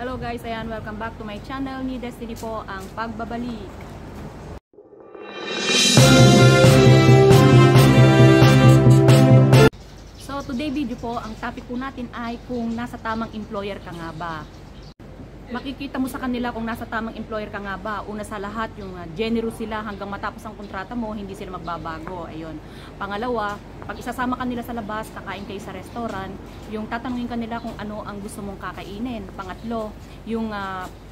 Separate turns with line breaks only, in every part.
Hello guys, ayan, welcome back to my channel. Ni Destiny po ang pagbabalik. So today video po, ang topic po natin ay kung nasa tamang employer ka nga ba. Makikita mo sa kanila kung nasa tamang employer ka nga ba. Una sa lahat, yung generous sila hanggang matapos ang kontrata mo, hindi sila magbabago. Ayun. Pangalawa, pag isasama ka nila sa labas, kakain kayo sa restaurant, yung tatanungin ka nila kung ano ang gusto mong kakainin. Pangatlo, yung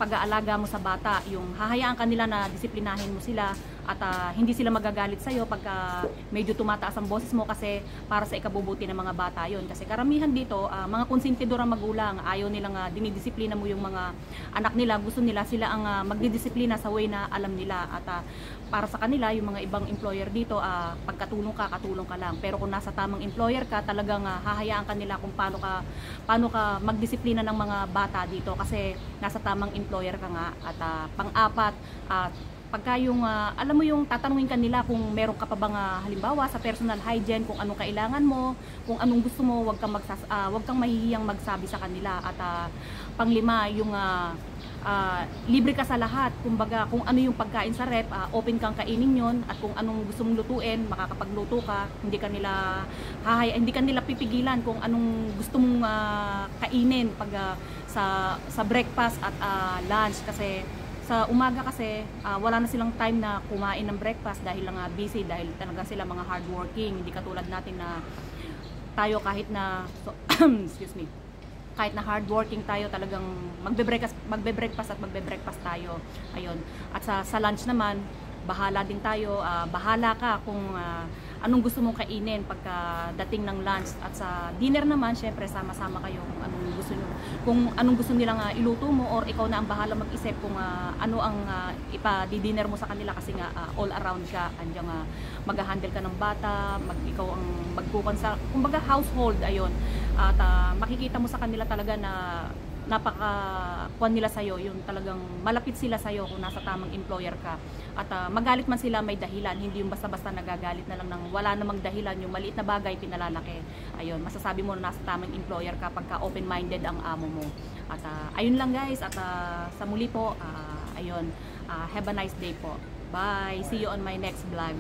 pag-aalaga mo sa bata, yung hahayaan ka nila na disiplinahin mo sila at hindi sila magagalit sa'yo pagka medyo tumataas ang boses mo kasi para sa ikabubuti ng mga bata yon. Kasi karamihan dito, mga konsentidor ang magulang, ayaw nilang dinidisiplina mo yung mga anak nila, gusto nila sila ang magdidisiplina sa way na alam nila. At para sa kanila, yung mga ibang employer dito, pagkatulong ka, katulong ka lang. Pero kung nasa tamang employer ka, talagang hahayaan ka nila kung paano ka magdisiplina ng mga bata dito kasi nasa tamang employer ka nga. At pang-apat, pagka yung alam mo yung tatanungin ka nila kung meron ka pa bang halimbawa sa personal hygiene, kung anong kailangan mo, kung anong gusto mo, wag kang mahihiyang magsabi sa kanila. At panglima, yung libre ka sa lahat. Kumbaga, kung ano yung pagkain sa rep, open kang kainin yon. At kung anong gusto mong lutuin, makakapagluto ka. Hindi ka nila pipigilan kung anong gusto mong kainin pag sa breakfast at lunch. Kasi sa umaga kasi wala na silang time na kumain ng breakfast dahil lang busy, dahil talaga sila mga hardworking. Hindi katulad natin na tayo kahit na excuse me, kahit na hardworking tayo, talagang magbe-breakfast at magbe-breakfast tayo. Ayun. At sa lunch naman, bahala din tayo. Bahala ka kung anong gusto mong kainin pagka dating ng lunch. At sa dinner naman, syempre sama-sama kayo kung anong gusto nilang iluto mo, or ikaw na ang bahala mag-isip kung ano ang ipa-dinner mo sa kanila. Kasi nga all around ka, andiyan mag-handle ka ng bata, ikaw ang magkukan sa kumbaga household. Ayun. At makikita mo sa kanila talaga na napaka-kuan nila sa'yo, yung talagang malapit sila sa'yo kung nasa tamang employer ka. At magalit man sila, may dahilan, hindi yung basta-basta nagagalit na lang ng wala namang dahilan, yung maliit na bagay pinalalaki. Ayun, masasabi mo na nasa tamang employer ka pagka open-minded ang amo mo. At ayun lang guys, at sa muli po, ayun, have a nice day po. Bye! See you on my next vlog.